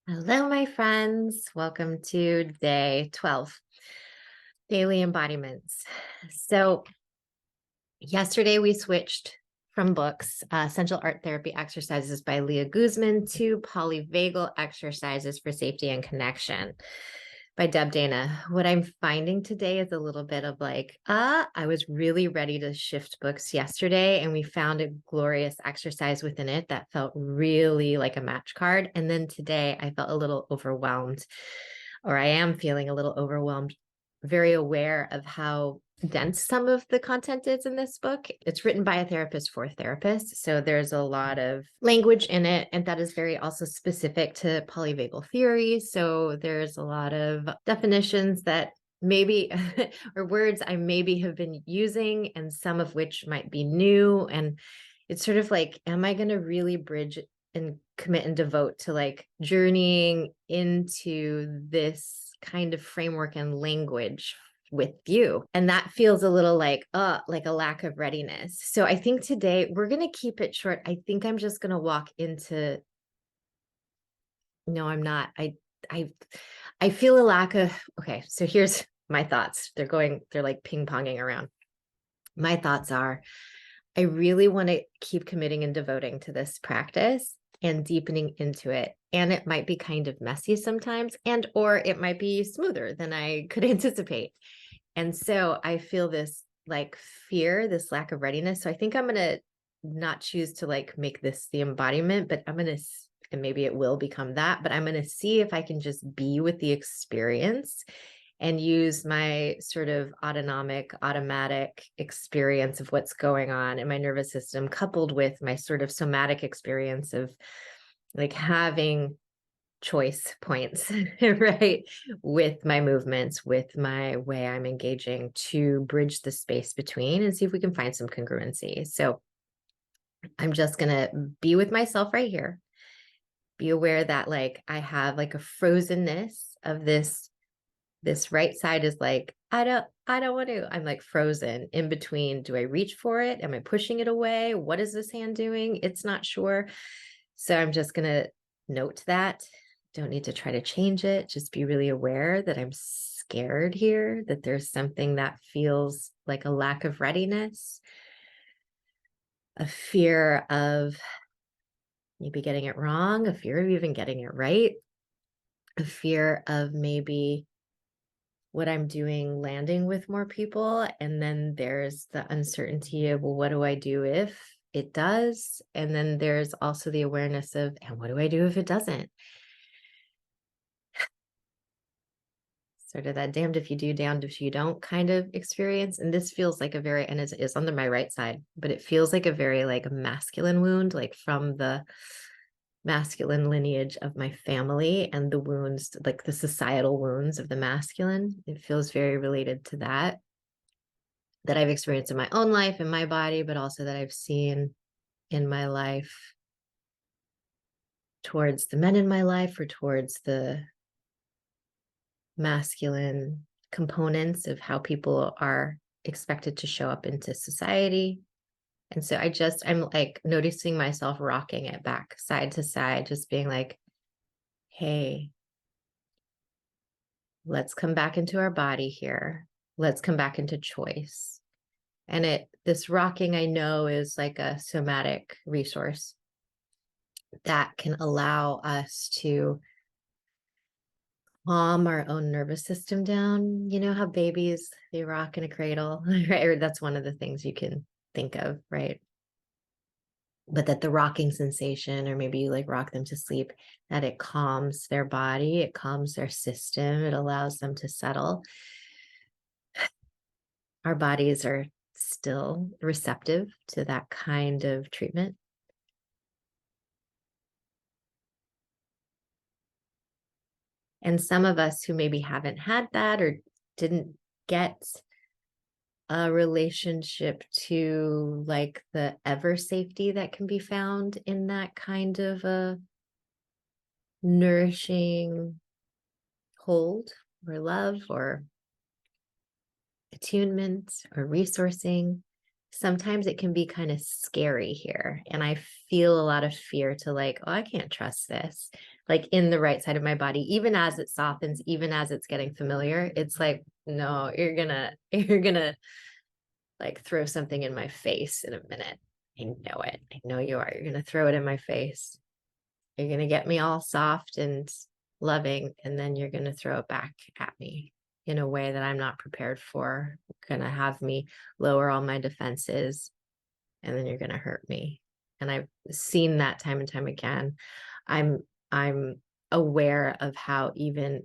Hello, my friends. Welcome to day 12, daily embodiments. So, yesterday we switched from books, Essential Art Therapy Exercises by Leah Guzman, to Polyvagal Exercises for Safety and Connection by Deb Dana. What I'm finding today is a little bit of I was really ready to shift books yesterday, and we found a glorious exercise within it that felt really like a match card. And then today I felt a little overwhelmed, or I am feeling a little overwhelmed, very aware of how dense some of the content is in this book. It's written by a therapist for therapists. So there's a lot of language in it, and that is very also specific to polyvagal theory. So there's a lot of definitions that maybe or words I maybe have been using, and some of which might be new. And it's sort of like, am I going to really bridge and commit and devote to journeying into this kind of framework and language with you? And that feels a little like a lack of readiness. So I think today we're going to keep it short. I think I'm just going to walk into, no, I'm not. I feel a lack of, okay, so here's my thoughts. They're like ping-ponging around. My thoughts are, I really want to keep committing and devoting to this practice and deepening into it. And it might be kind of messy sometimes, or it might be smoother than I could anticipate. And so I feel this fear, this lack of readiness. So I think I'm going to not choose to make this the embodiment, but I'm going to, and maybe it will become that, but I'm going to see if I can just be with the experience and use my sort of automatic experience of what's going on in my nervous system, coupled with my sort of somatic experience of having choice points, right? With my movements, with my way I'm engaging, to bridge the space between and see if we can find some congruency. So I'm just going to be with myself right here. Be aware that I have a frozenness of this right side is I don't want to. I'm frozen in between. Do I reach for it? Am I pushing it away? What is this hand doing? It's not sure. So I'm just going to note that. Don't need to try to change it. Just be really aware that I'm scared here, that there's something that feels like a lack of readiness, a fear of maybe getting it wrong, a fear of even getting it right, a fear of maybe what I'm doing landing with more people. And then there's the uncertainty of, well, what do I do if it does? And then there's also the awareness of, and what do I do if it doesn't? Sort of that damned if you do, damned if you don't kind of experience. And this feels like a very, and it is on my right side, but it feels like a very masculine wound, from the masculine lineage of my family, and the wounds, the societal wounds of the masculine. It feels very related to that I've experienced in my own life, in my body, but also that I've seen in my life towards the men in my life, or towards the masculine components of how people are expected to show up into society. And so I'm noticing myself rocking it back side to side, just being like, hey, let's come back into our body here. Let's come back into choice. And this rocking, I know, is like a somatic resource that can allow us to calm our own nervous system down. You know how babies, they rock in a cradle, right? Or that's one of the things you can think of, right? But that the rocking sensation, or maybe you rock them to sleep, that it calms their body, it calms their system, it allows them to settle. Our bodies are still receptive to that kind of treatment. And some of us who maybe haven't had that, or didn't get a relationship to the ever safety that can be found in that kind of a nourishing hold, or love, or attunement, or resourcing. sometimes it can be kind of scary here. And I feel a lot of fear to like, oh, I can't trust this. Like in the right side of my body, even as it softens, even as it's getting familiar, it's like, no, you're gonna like throw something in my face in a minute. I know it. I know you are. You're gonna throw it in my face. You're gonna get me all soft and loving, and then you're gonna throw it back at me in a way that I'm not prepared for. Gonna have me lower all my defenses, and then you're gonna hurt me. And I've seen that time and time again. I'm aware of how even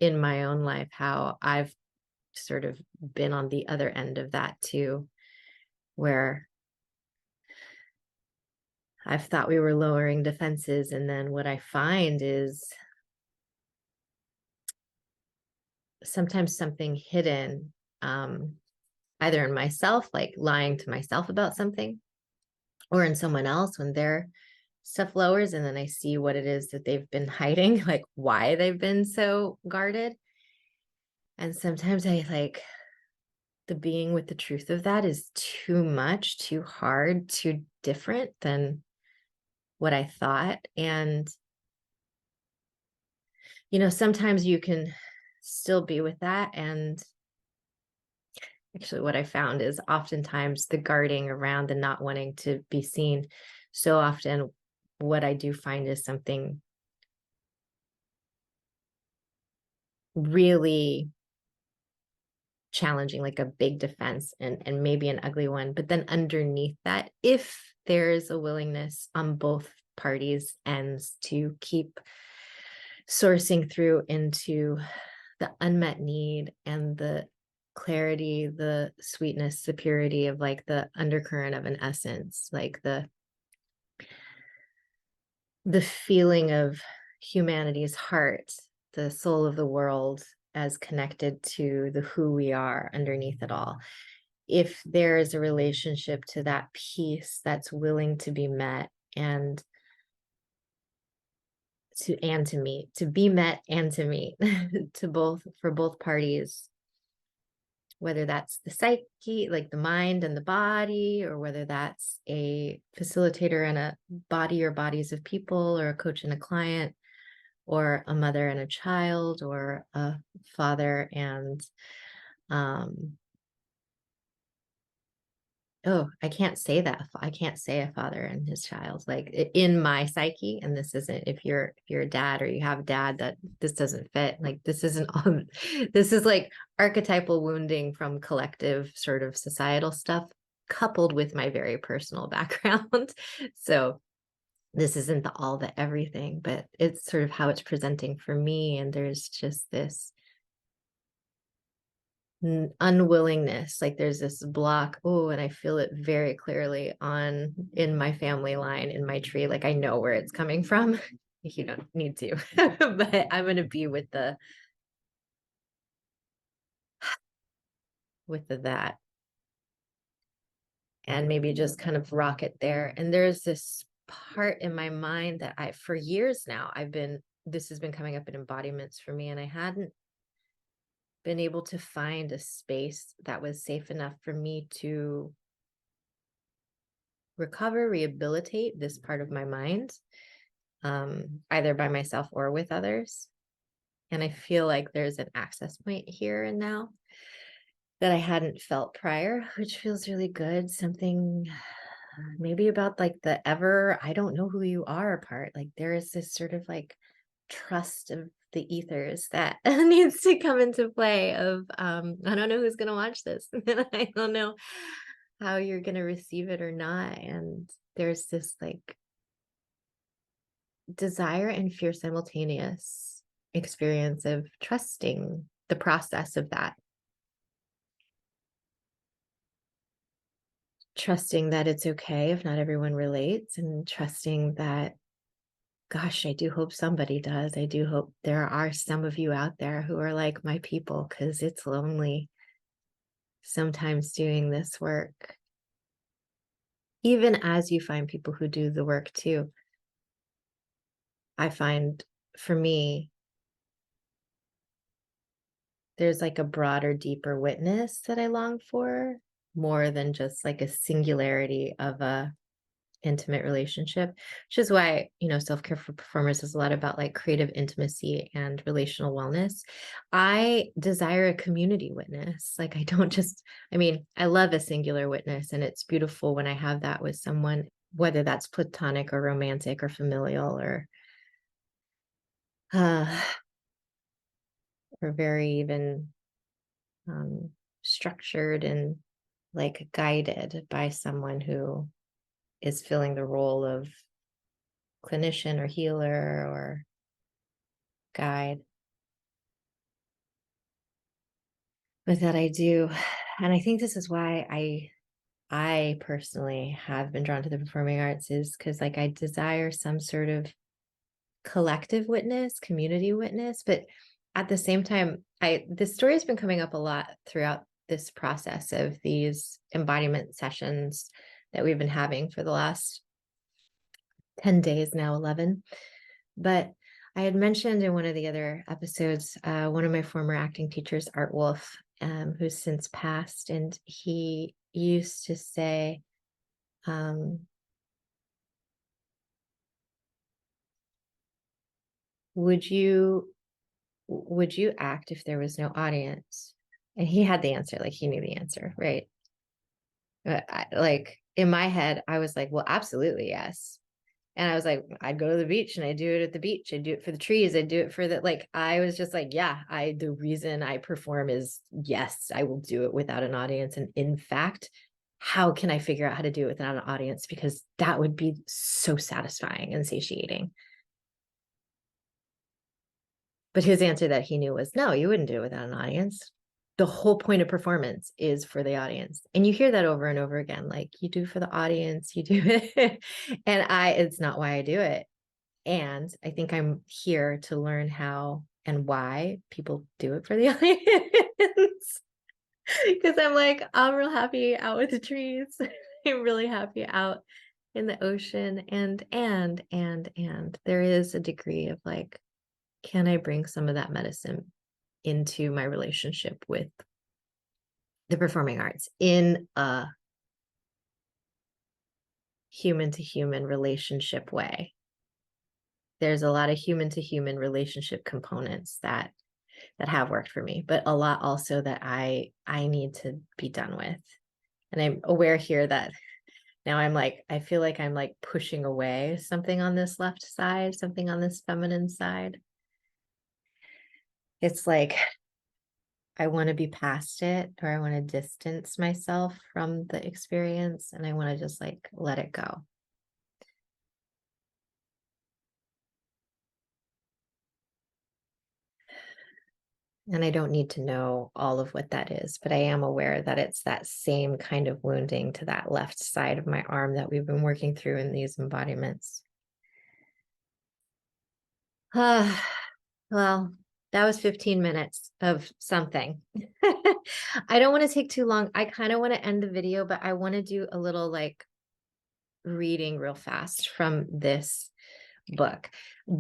in my own life, how I've sort of been on the other end of that too, where I've thought we were lowering defenses. And then what I find is sometimes something hidden, either in myself, like lying to myself about something, or in someone else when their stuff lowers. And then I see what it is that they've been hiding, like why they've been so guarded. And sometimes I like the being with the truth of that is too much, too hard, too different than what I thought. And, sometimes you can still be with that. And actually, what I found is oftentimes the guarding around the not wanting to be seen. So often, what I do find is something really challenging, like a big defense and maybe an ugly one. But then underneath that, if there's a willingness on both parties' ends to keep sourcing through into the unmet need and the clarity, the sweetness, the purity of like the undercurrent of an essence, like the feeling of humanity's heart, the soul of the world as connected to the who we are underneath it all. If there is a relationship to that piece that's willing to be met and to meet, to be met and to meet to both for both parties, whether that's the psyche, like the mind and the body, or whether that's a facilitator and a body or bodies of people, or a coach and a client, or a mother and a child, or a father and oh, I can't say that. I can't say a father and his child, like in my psyche. And this isn't, if you're a dad or you have a dad, that this doesn't fit. Like this isn't all, this is like archetypal wounding from collective sort of societal stuff, coupled with my very personal background. So this isn't the all the everything, but it's sort of how it's presenting for me. And there's just this unwillingness, like there's this block. Oh, and I feel it very clearly on in my family line, in my tree, like I know where it's coming from. You don't need to but I'm going to be with the that, and maybe just kind of rock it there. And there's this part in my mind that I for years now this has been coming up in embodiments for me, and I hadn't been able to find a space that was safe enough for me to recover, rehabilitate this part of my mind, either by myself or with others. And I feel like there's an access point here and now that I hadn't felt prior, which feels really good. Something maybe about like the ever, I don't know who you are part. Like there is this sort of like trust of the ethers that needs to come into play of I don't know who's gonna watch this. I don't know how you're gonna receive it or not. And there's this like desire and fear simultaneous experience of trusting the process of that, trusting that it's okay if not everyone relates, and trusting that, gosh, I do hope somebody does. I do hope there are some of you out there who are like my people, because it's lonely sometimes doing this work, even as you find people who do the work too. I find for me, there's like a broader, deeper witness that I long for. more than just like a singularity of a intimate relationship, which is why, self-care for performers is a lot about like creative intimacy and relational wellness. I desire a community witness. Like I love a singular witness, and it's beautiful when I have that with someone, whether that's platonic or romantic or familial uh, or very even structured and like guided by someone who is filling the role of clinician or healer or guide. But that I do. And I think this is why I personally have been drawn to the performing arts, is because like I desire some sort of collective witness, community witness. But at the same time, this story has been coming up a lot throughout this process of these embodiment sessions that we've been having for the last 10 days now, 11. But I had mentioned in one of the other episodes, one of my former acting teachers, Art Wolf, who's since passed, and he used to say, would you act if there was no audience? And he had the answer, like he knew the answer, right? But like in my head, I was like, well, absolutely, yes. And I was like, I'd go to the beach and I do it at the beach. I do it for the trees. I do it for the, like, I was just like, yeah, the reason I perform is yes, I will do it without an audience. And in fact, how can I figure out how to do it without an audience? Because that would be so satisfying and satiating. But his answer that he knew was, no, you wouldn't do it without an audience. The whole point of performance is for the audience. And you hear that over and over again, like you do for the audience, you do it. And it's not why I do it. And I think I'm here to learn how and why people do it for the audience. Because I'm like, I'm real happy out with the trees. I'm really happy out in the ocean. And there is a degree of like, can I bring some of that medicine into my relationship with the performing arts in a human to human relationship way? There's a lot of human to human relationship components that have worked for me, but a lot also that I need to be done with. And I'm aware here that now I feel like I'm like pushing away something on this left side, something on this feminine side. It's like I want to be past it, or I want to distance myself from the experience, and I want to just like let it go. And I don't need to know all of what that is, but I am aware that it's that same kind of wounding to that left side of my arm that we've been working through in these embodiments. Well, that was 15 minutes of something. I don't want to take too long. I kind of want to end the video, but I want to do a little like reading real fast from this book,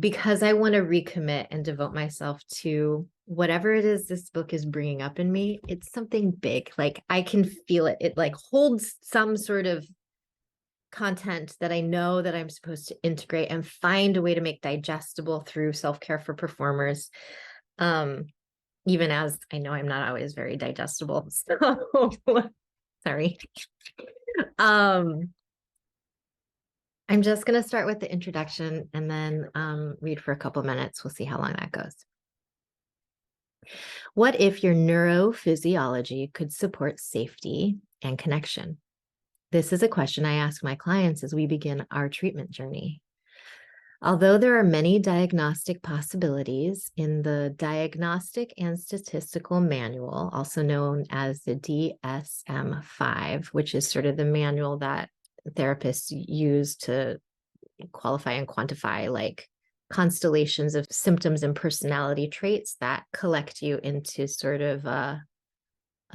because I want to recommit and devote myself to whatever it is this book is bringing up in me. It's something big. Like I can feel it. It like holds some sort of content that I know that I'm supposed to integrate and find a way to make digestible through self-care for performers. Even as I know I'm not always very digestible. So sorry. I'm just going to start with the introduction and then read for a couple minutes. We'll see how long that goes. What if your neurophysiology could support safety and connection? This is a question I ask my clients as we begin our treatment journey. Although there are many diagnostic possibilities in the Diagnostic and Statistical Manual, also known as the DSM-5, which is sort of the manual that therapists use to qualify and quantify like constellations of symptoms and personality traits that collect you into sort of a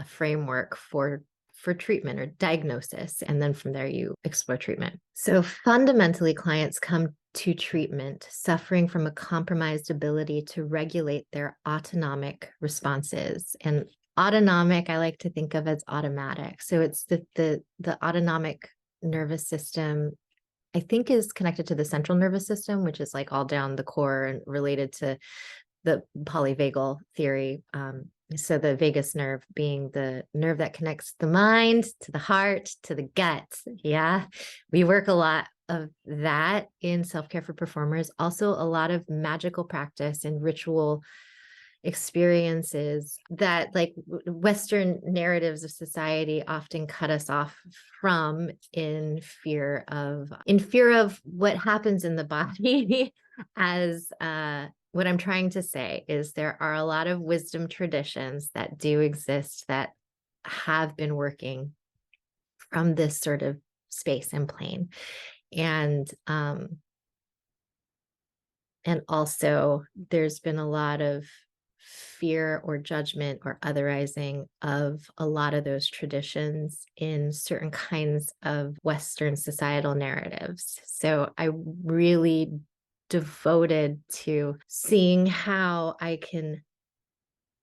framework for treatment or diagnosis. And then from there, you explore treatment. So fundamentally, clients come to treatment suffering from a compromised ability to regulate their autonomic responses. And Autonomic, I like to think of as automatic. So it's the autonomic nervous system, I think, is connected to the central nervous system, which is like all down the core and related to the polyvagal theory. So the vagus nerve being the nerve that connects the mind to the heart to the gut. Yeah, we work a lot of that in self-care for performers. Also, a lot of magical practice and ritual experiences that like Western narratives of society often cut us off from in fear of what happens in the body as what I'm trying to say is there are a lot of wisdom traditions that do exist that have been working from this sort of space and plane. And also there's been a lot of fear or judgment or otherizing of a lot of those traditions in certain kinds of Western societal narratives. So I really devoted to seeing how I can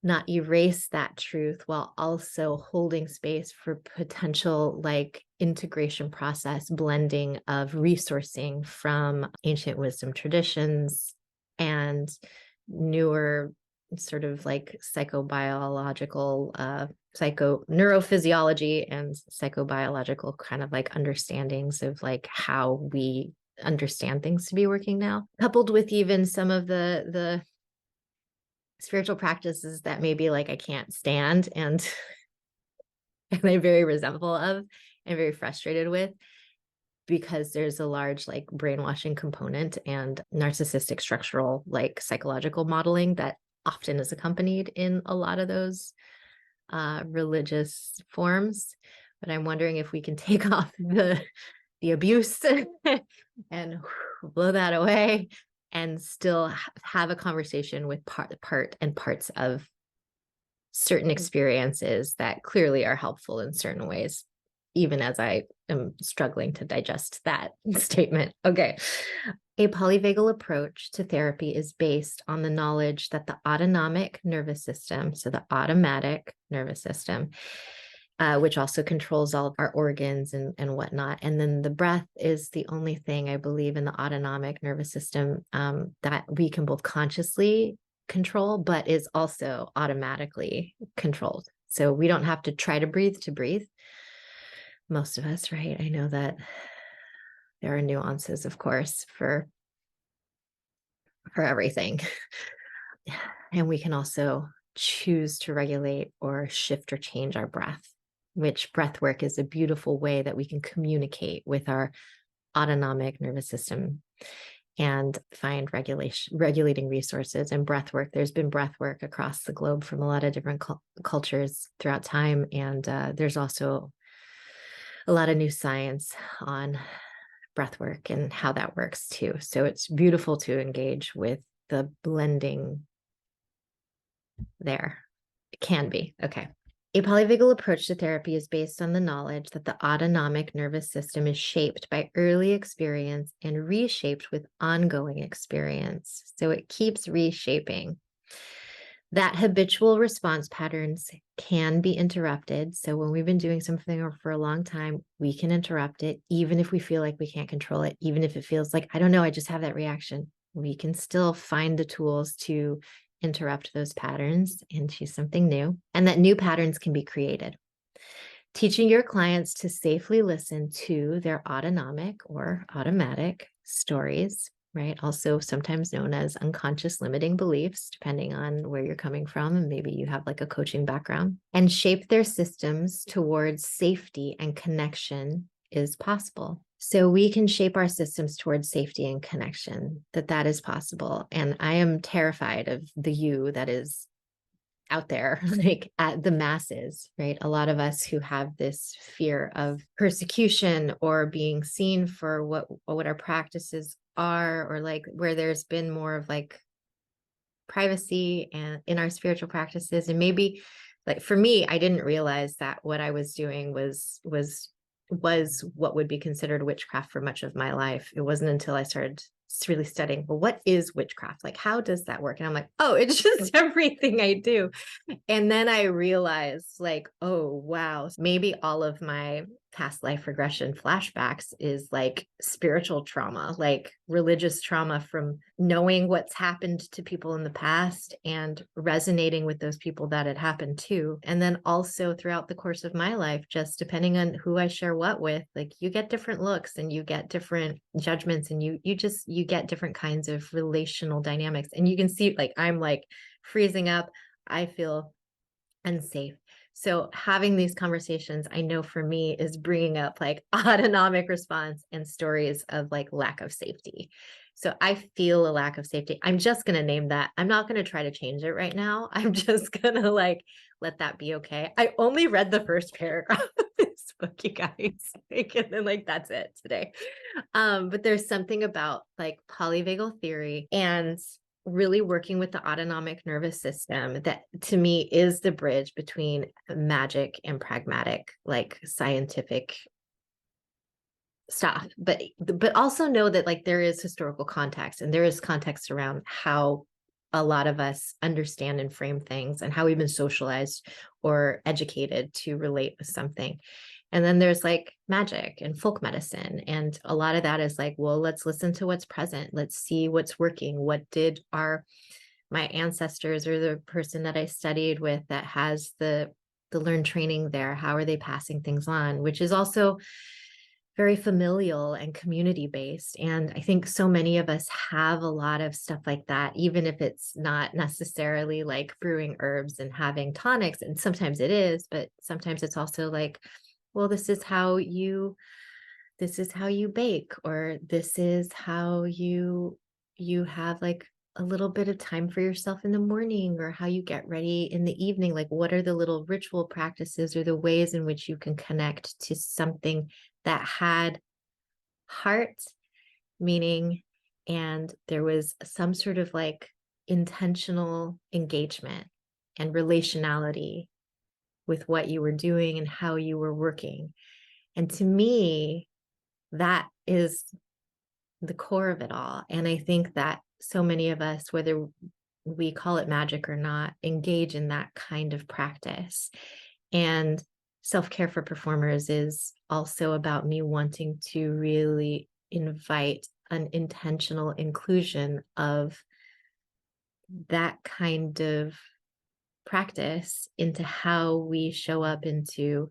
not erase that truth while also holding space for potential like integration process, blending of resourcing from ancient wisdom traditions and newer sort of like psychobiological, neurophysiology and psychobiological kind of like understandings of like how we understand things to be working now, coupled with even some of the spiritual practices that maybe like I can't stand and and I'm very resentful of and very frustrated with, because there's a large like brainwashing component and narcissistic structural like psychological modeling that often is accompanied in a lot of those religious forms. But I'm wondering if we can take off the abuse and blow that away and still have a conversation with parts of certain experiences that clearly are helpful in certain ways, even as I am struggling to digest that statement. Okay. A polyvagal approach to therapy is based on the knowledge that the autonomic nervous system, so the automatic nervous system, which also controls all of our organs and whatnot. And then the breath is the only thing I believe in the autonomic nervous system that we can both consciously control, but is also automatically controlled. So we don't have to try to breathe. Most of us, right? I know that there are nuances, of course, for everything. And we can also choose to regulate or shift or change our breath, which breath work is a beautiful way that we can communicate with our autonomic nervous system and find regulating resources. And breath work, there's been breath work across the globe from a lot of different cultures throughout time. And there's also a lot of new science on breath work and how that works too. So it's beautiful to engage with the blending there. It can be. Okay. A polyvagal approach to therapy is based on the knowledge that the autonomic nervous system is shaped by early experience and reshaped with ongoing experience. So it keeps reshaping. That habitual response patterns can be interrupted. So when we've been doing something for a long time, we can interrupt it, even if we feel like we can't control it, even if it feels like, I don't know, I just have that reaction. We can still find the tools to interrupt those patterns and choose something new, and that new patterns can be created. Teaching your clients to safely listen to their autonomic or automatic stories, right? Also sometimes known as unconscious limiting beliefs, depending on where you're coming from. And maybe you have like a coaching background, and shape their systems towards safety and connection is possible. So we can shape our systems towards safety and connection, that is possible. And I am terrified of the you that is out there, like at the masses, right? A lot of us who have this fear of persecution or being seen for what our practices are, or like where there's been more of like privacy and in our spiritual practices. And maybe like for me, I didn't realize that what I was doing was what would be considered witchcraft for much of my life. It wasn't until I started really studying, well, what is witchcraft? Like, how does that work? And I'm like, oh, it's just everything I do. And then I realized, like, oh, wow, maybe all of my past life regression flashbacks is like spiritual trauma, like religious trauma from knowing what's happened to people in the past and resonating with those people that had happened to. And then also throughout the course of my life, just depending on who I share what with, like you get different looks and you get different judgments and you get different kinds of relational dynamics. And you can see like I'm like freezing up. I feel unsafe. So having these conversations, I know for me is bringing up like autonomic response and stories of like lack of safety. So I feel a lack of safety. I'm just going to name that. I'm not going to try to change it right now. I'm just going to like let that be okay. I only read the first paragraph of this book, you guys. Like, and then like that's it today. But there's something about like polyvagal theory and really working with the autonomic nervous system that to me is the bridge between magic and pragmatic, like scientific stuff. But also know that like there is historical context and there is context around how a lot of us understand and frame things and how we've been socialized or educated to relate with something. And then there's like magic and folk medicine. And a lot of that is like, well, let's listen to what's present. Let's see what's working. What did my ancestors or the person that I studied with that has the learned training there, how are they passing things on? Which is also very familial and community based. And I think so many of us have a lot of stuff like that, even if it's not necessarily like brewing herbs and having tonics. And sometimes it is, but sometimes it's also like, well, this is how you bake, or this is how you have like a little bit of time for yourself in the morning, or how you get ready in the evening. Like, what are the little ritual practices or the ways in which you can connect to something that had heart, meaning, and there was some sort of like intentional engagement and relationality with what you were doing and how you were working. And to me, that is the core of it all. And I think that so many of us, whether we call it magic or not, engage in that kind of practice. And self-care for performers is also about me wanting to really invite an intentional inclusion of that kind of practice into how we show up into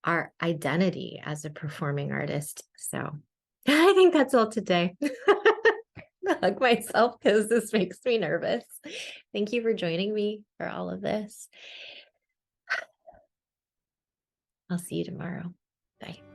our identity as a performing artist. So I think that's all today. I hug myself because this makes me nervous. Thank you for joining me for all of this. I'll see you tomorrow. Bye.